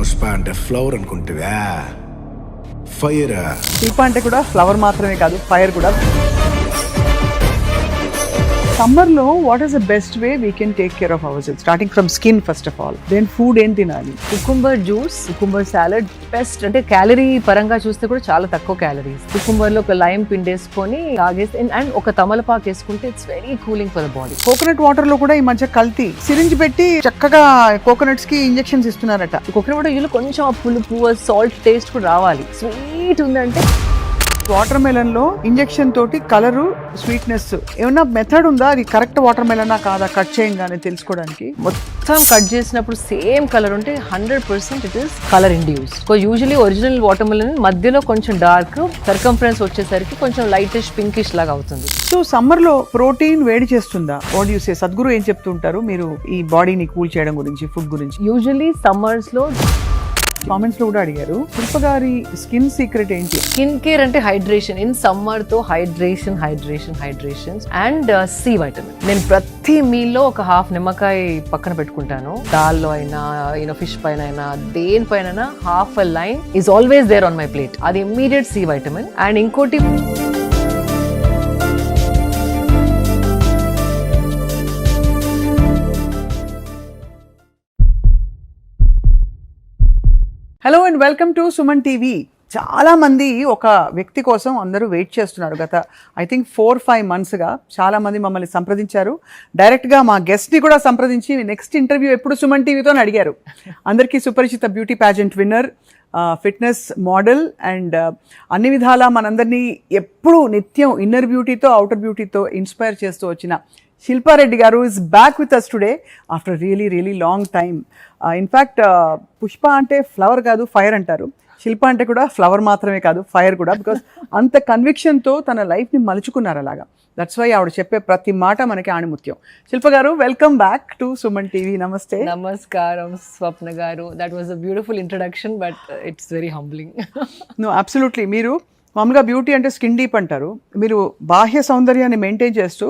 పుష్ప అంటే flower అనుకుంటువా? Fire. శిల్ప అంటే కూడా ఫ్లవర్ మాత్రమే కాదు, ఫైర్ కూడా. సమ్మర్లో what is the best way we can take care of our self? Starting from skin first of all, then food ఏం తినాలి? Cucumber juice, cucumber salad best. అంటే క్యాలరీ పరంగా చూస్తే కూడా చాలా తక్కువ క్యాలరీస్. కుకుంబర్ లో ఒక లైమ్ పిండేసుకొని తాగేస్తే అండ్ ఒక తమలపాకు వేసుకుంటే it's very cooling for the body. Coconut water లో కూడా ఈ మధ్య కల్తీ సిరింజ్ పెట్టి చక్కగా కోకోనట్స్ కి ఇంజెక్షన్స్ ఇస్తున్నారట. కోకోనట్ వాటర్ కొంచెం ఆ పులుపు సాల్ట్ టేస్ట్ కూడా రావాలి. స్వీట్ ఉందంటే వాటర్ మెలన్ లో ఇంజెక్షన్ తోటి కలరు, స్వీట్నెస్ ఏమన్నా మెథడ్ ఉందా? అది కరెక్ట్ వాటర్ మెలనా కాదా కట్ చేయంగానే తెలుసుకోవడానికి? మొత్తం కట్ చేసినప్పుడు సేమ్ కలర్ ఉంటే 100% it is colour induce. Usually original water melon మధ్యలో కొంచెం డార్క్, సర్కంఫరెన్స్ వచ్చేసరికి కొంచెం లైటిష్ పింకిష్ లాగా అవుతుంది. సో సమ్మర్ లో ప్రోటీన్ వేడి చేస్తుందా? What you say? సద్గురు ఏం చెప్తుంటారు మీరు ఈ బాడీని కూల్ చేయడం గురించి, ఫుడ్ గురించి? యూజువలీ సమ్మర్స్ లో కామెంట్స్ లో కూడా అడిగారు, శిల్ప గారి స్కిన్ సీక్రెట్ ఏంటి? స్కిన్ కేర్ అంటే హైడ్రేషన్. ఇన్ సమ్మర్ తో హైడ్రేషన్ అండ్ సి వైటమిన్. నేను ప్రతి మీల్ లో ఒక హాఫ్ నిమ్మకాయ పక్కన పెట్టుకుంటాను. దాల్లో అయినా ఫిష్ పైన అయినా దేనిపైన half a lime is always there on my plate. అది ఇమ్మీడియట్ సి వైటమిన్. అండ్ ఇంకోటి hello and welcome to Suman TV. చాలా మంది ఒక వ్యక్తి కోసం అందరూ వెయిట్ చేస్తున్నారు. గత ఐ థింక్ 4-5 monthsగా చాలా మంది మమ్మల్ని సంప్రదించారు. డైరెక్ట్గా మా గెస్ట్ని కూడా సంప్రదించి నెక్స్ట్ ఇంటర్వ్యూ ఎప్పుడు సుమన్ టీవీతో అని అడిగారు. అందరికీ సుపరిచిత beauty pageant winner, fitness model and అన్ని విధాలా మనందరినీ ఎప్పుడు నిత్యం ఇన్నర్ బ్యూటీతో అవుటర్ బ్యూటీతో ఇన్స్పైర్ చేస్తూ వచ్చిన శిల్పారెడ్డి గారు is back with us today after really long time. In fact Pushpa అంటే ఫ్లవర్ కాదు ఫైర్ అంటారు. శిల్ప అంటే కూడా ఫ్లవర్ మాత్రమే కాదు, ఫైర్ కూడా. బికాస్ అంత కన్విక్షన్తో తన లైఫ్ని మలుచుకున్నారు అలాగా. దట్స్ వై ఆవిడ చెప్పే ప్రతి మాట మనకి ఆణిముత్యం. Shilpa garu, welcome back to Suman TV. నమస్తే. నమస్కారం Swapna garu. That was a beautiful introduction but it's very humbling. No, absolutely. మీరు మామూలుగా బ్యూటీ అంటే స్కిన్ డీప్ అంటారు. మీరు బాహ్య సౌందర్యాన్ని మెయింటైన్ చేస్తూ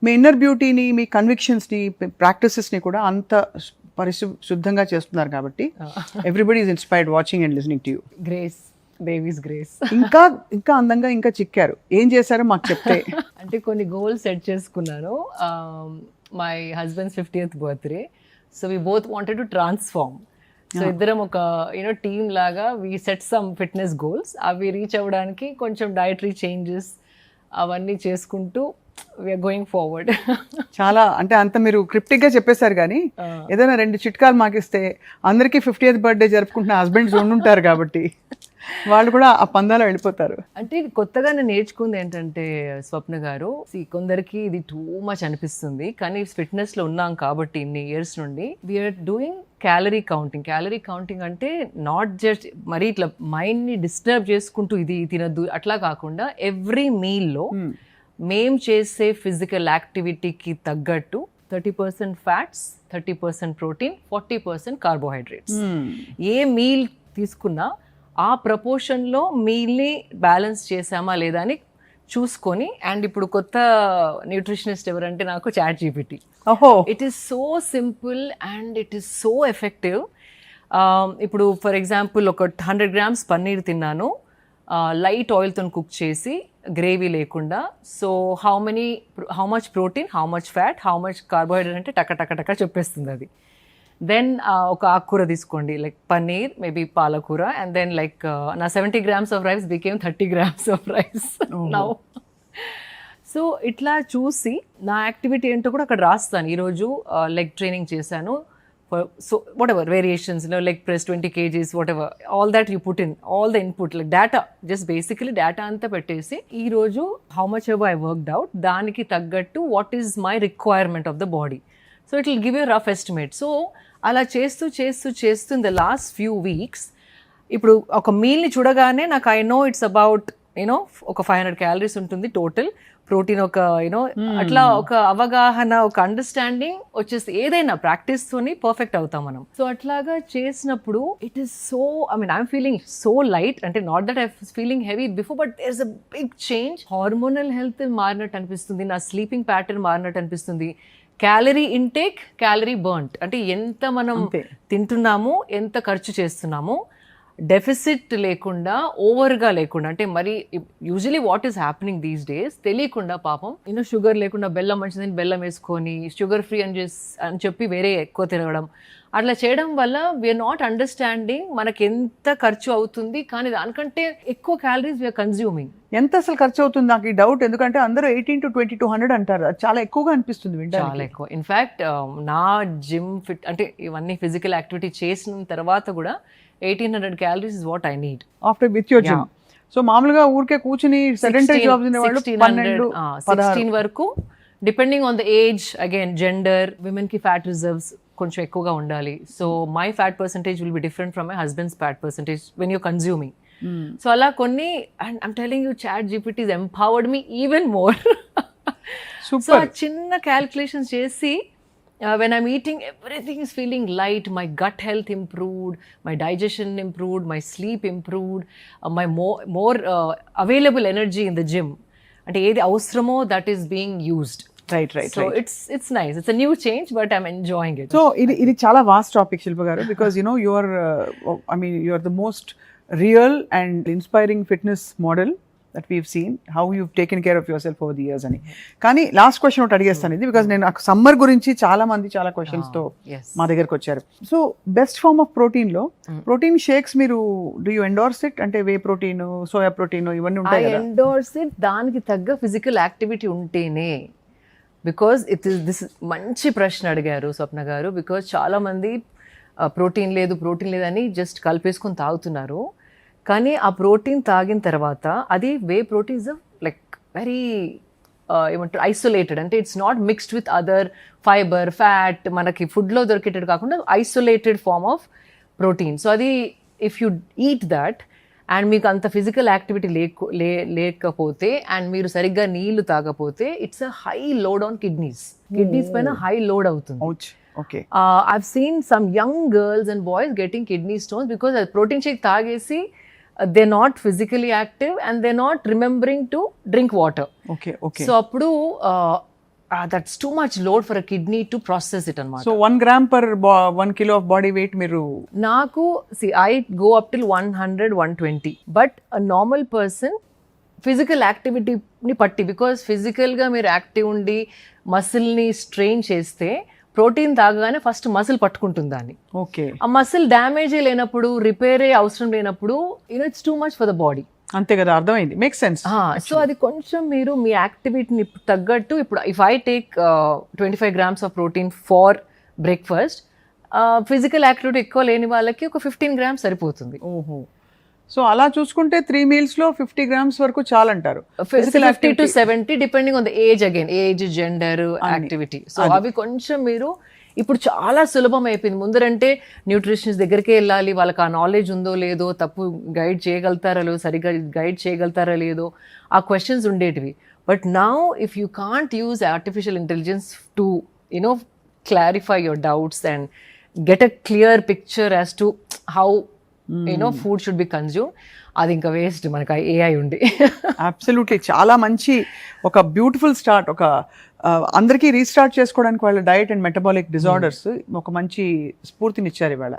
మీ ఇన్నర్ బ్యూటీని, మీ కన్విక్షన్స్ని, ప్రాక్టీసెస్ని కూడా అంత పరిశుద్ధంగా చేస్తున్నారు కాబట్టి everybody is inspired watching and listening to you. Grace, Devi's grace. ఇంకా అందంగా ఇంకా చిక్కారు. ఏం చేశారో మాకు చెప్తే. అంటే కొన్ని గోల్స్ సెట్ చేసుకున్నాను. My husband's 50th birthday, so we both wanted to transform. So ఇద్దరం ఒక టీమ్ లాగా we set some fitness goals. అవి రీచ్ అవ్వడానికి కొంచెం డైటరీ చేంజెస్ అవన్నీ చేసుకుంటూ వీఆర్ గోయింగ్ ఫార్వర్డ్. చాలా అంటే అంత మీరు క్రిప్టిక్గా చెప్పేశారు, కానీ ఏదైనా 2 చిట్కాలు మాకిస్తే అందరికీ 50th బర్త్డే జరుపుకుంటున్న హస్బెండ్స్ ఉండుంటారు కాబట్టి వాళ్ళు కూడా ఆ పందాలో వెళ్ళిపోతారు. అంటే కొత్తగా నేను నేర్చుకుంది ఏంటంటే స్వప్న గారు, కొందరికి ఇది టూ మచ్ అనిపిస్తుంది, కానీ ఫిట్నెస్లో ఉన్నాం కాబట్టి ఇన్ని ఇయర్స్ నుండి వీఆర్ డూయింగ్ క్యాలరీ కౌంటింగ్ అంటే నాట్ జస్ట్ మరీ ఇట్లా మైండ్ని డిస్టర్బ్ చేసుకుంటూ ఇది తినద్దు అట్లా కాకుండా ఎవ్రీ మీల్లో మేం చేసే ఫిజికల్ యాక్టివిటీకి తగ్గట్టు 30% ఫ్యాట్స్, 30% ప్రోటీన్, 40% కార్బోహైడ్రేట్స్. ఏ మీల్ తీసుకున్నా ఆ ప్రపోర్షన్లో మీల్ని బ్యాలెన్స్ చేసామా లేదా అని చూసుకొని. అండ్ ఇప్పుడు కొత్త న్యూట్రిషనిస్ట్ ఎవరంటే నాకు ChatGPT. It is so simple and it is so effective. ఇప్పుడు ఫర్ ఎగ్జాంపుల్ ఒక 100 grams పన్నీర్ తిన్నాను, లైట్ ఆయిల్తో కుక్ చేసి, గ్రేవీ లేకుండా. So how much protein, how much fat, how much carbohydrate అంటే టక చెప్పేస్తుంది అది. దెన్ ఒక ఆకుకూర తీసుకోండి, లైక్ పన్నీర్, మేబీ పాలకూర, అండ్ దెన్ లైక్ నా 70 grams of rice became 30 grams of rice now. So ఇట్లా చూసి నా యాక్టివిటీ ఏంటో కూడా అక్కడ రాస్తాను. ఈరోజు లెగ్ ట్రైనింగ్ చేశాను, so what ever variations, leg press 20 kgs, what ever, all that you put in, all the input, like data, just basically data అంతా పెట్టేసి ఈరోజు how much ever I worked out, దానికి తగ్గట్టు what is my requirement of the body. So it will give you rough estimate. So అలా చేస్తూ in the last few weeks ఇప్పుడు ఒక మీల్ని చూడగానే నాకు ఐ నో ఇట్స్ అబౌట్ ఒక 500 calories ఉంటుంది టోటల్, ప్రోటీన్ ఒక అట్లా ఒక అవగాహన, ఒక అండర్స్టాండింగ్ వచ్చేసి ఏదైనా ప్రాక్టీస్తోని పర్ఫెక్ట్ అవుతాం మనం. సో అట్లాగా చేసినప్పుడు it is so, I'm feeling so light. అంటే not that I feeling heavy before, but there is a big change. Hormonal health మారినట్టు అనిపిస్తుంది, నా స్లీపింగ్ ప్యాటర్న్ మారినట్టు అనిపిస్తుంది, క్యాలరీ ఇంటేక్, క్యాలరీ బర్న్ట్, అంటే ఎంత మనం అంతే. తింటున్నాము, ఎంత ఖర్చు చేస్తున్నాము, డెఫిసిట్ లేకుండా, ఓవర్గా లేకుండా. అంటే మరి usually what is happening these days తెలియకుండా పాపం షుగర్ లేకుండా బెల్లం మంచిదని బెల్లం వేసుకొని, షుగర్ ఫ్రీ అని చెప్పి వేరే ఎక్కువ తినడం, అట్లా చేయడం వల్ల వీఆర్ నాట్ అండర్స్టాండింగ్ మనకి ఎంత ఖర్చు అవుతుంది, కానీ దానికంటే ఎక్కువ క్యాలరీస్ వీఆర్ కన్జ్యూమింగ్. ఎంత అసలు ఖర్చు అవుతుంది నాకు ఈ డౌట్, ఎందుకంటే అందరూ 18 to 2200 అంటారు, అది చాలా ఎక్కువగా అనిపిస్తుంది వింటానికి. చాలా ఎక్కువ. ఇన్ఫ్యాక్ట్ నా జిమ్ ఫిట్ అంటే ఇవన్నీ ఫిజికల్ యాక్టివిటీ చేసిన తర్వాత కూడా 1800 calories is what I need after with your gym. So మామూలుగా ఊరికే కూర్చుని సెడెంటరీ జాబ్స్ ఉన్న వాళ్ళు 16 వరకు, depending on the age, again gender, women కి ఫ్యాట్ రిజర్వ్స్ కొంచెం ఎక్కువగా ఉండాలి. So my fat percentage will be different from my husband's fat percentage when you're consuming. So అలా కొన్ని, and I'm telling you, ChatGPT has empowered me even more. So ఆ చిన్న calculations చేసి when I'm eating, everything is feeling light, my gut health improved, my digestion improved, my sleep improved, my more available energy in the gym. అంటే ఏది అవసరమో that is being used. Right. So it's nice. It's a new change, but I'm enjoying it. So ఇది చాలా vast topic Shilpa garu, because you are you are the most real and inspiring fitness model that we've seen, how you've taken care of yourself over the years అని. కానీ last question ఒకటి అడిగేస్తాను ఇది, because నేను summer గురించి చాలా మంది చాలా క్వశ్చన్స్ తో yes. మా దగ్గరకు వచ్చారు. So best form of protein లో ప్రోటీన్ షేక్స్ మీరు డూ యూ ఎండోర్స్ ఇట్? అంటే వే ప్రోటీన్, సోయా ప్రోటీన్ ఇవన్నీ ఉంటాయి I కదా. endorse it దానికి తగ్గ ఫిజికల్ యాక్టివిటీ ఉంటేనే. బికాజ్ దిస్ మంచి ప్రశ్న అడిగారు స్వప్న గారు. బికాజ్ చాలా మంది ప్రోటీన్ లేదు అని జస్ట్ కలిపేసుకొని తాగుతున్నారు. కానీ ఆ ప్రోటీన్ తాగిన తర్వాత అది whey protein is like very ఏమంటారు ఐసోలేటెడ్, అంటే it's not mixed with other fibre, fat, మనకి ఫుడ్లో దొరికేటట్టు కాకుండా isolated form of protein. So అది if you eat that and మీకు అంత ఫిజికల్ యాక్టివిటీ లేకపోతే అండ్ మీరు సరిగ్గా నీళ్లు తాగపోతే, it's a high load on kidneys పైన హై లోడ్ అవుతుంది. Okay. I've seen some young girls and boys getting kidney stones because a protein shake తాగేసి they're not physically active and they're not remembering to drink water. Okay. So అప్పుడు that's too much load for a kidney to process it అన్నమాట. So 1 gram per 1 kilo of body weight మీరు? నాకు I go up till 100-120, but a normal person physical యాక్టివిటీని పట్టి, because ఫిజికల్గా మీరు active ఉండి మసిల్ని స్ట్రెయిన్ చేస్తే ప్రోటీన్ తాగగానే ఫస్ట్ మసిల్ పట్టుకుంటుంది దాన్ని. ఓకే. ఆ మసిల్ డ్యామేజ్ లేనప్పుడు, రిపేర్ అవసరం లేనప్పుడు it's too much for the body. అంతే కదా, అర్థమైంది, మేక్ సెన్స్. సో అది కొంచెం మీరు మీ యాక్టివిటీని తగ్గట్టు, ఇప్పుడు if I take 25 grams of protein for breakfast, physical activity ఎక్కువ లేని వాళ్ళకి ఒక 15 grams సరిపోతుంది. ఓహో. సో అలా చూసుకుంటే 3 meals లో 50 grams వరకు చాలంటారు. 50 to 70 depending on the age, again age, gender, activity. So అవి కొంచెం మీరు ఇప్పుడు చాలా సులభం అయిపోయింది. ముందరంటే న్యూట్రిషనిస్ట్ దగ్గరికి వెళ్ళాలి, వాళ్ళకి ఆ నాలెడ్జ్ ఉందో లేదో, తప్పు గైడ్ చేయగలుగుతారా లేదో, సరిగ్గా గైడ్ చేయగలుగుతారా లేదో, ఆ క్వశ్చన్స్ ఉండేటివి. But now if you can't use artificial intelligence to clarify your doubts and get a clear picture as to how food should be consume, అది ఇంకా వేస్ట్ మనకి ఏఐ ఉండి. అబ్సల్యూట్లీ, చాలా మంచి ఒక బ్యూటిఫుల్ స్టార్ట్. ఒక అందరికీ రీస్టార్ట్ చేసుకోవడానికి వాళ్ళ డయట్ అండ్ మెటబాలిక్ డిజార్డర్స్ ఒక మంచి స్ఫూర్తినిచ్చారు ఇవాళ.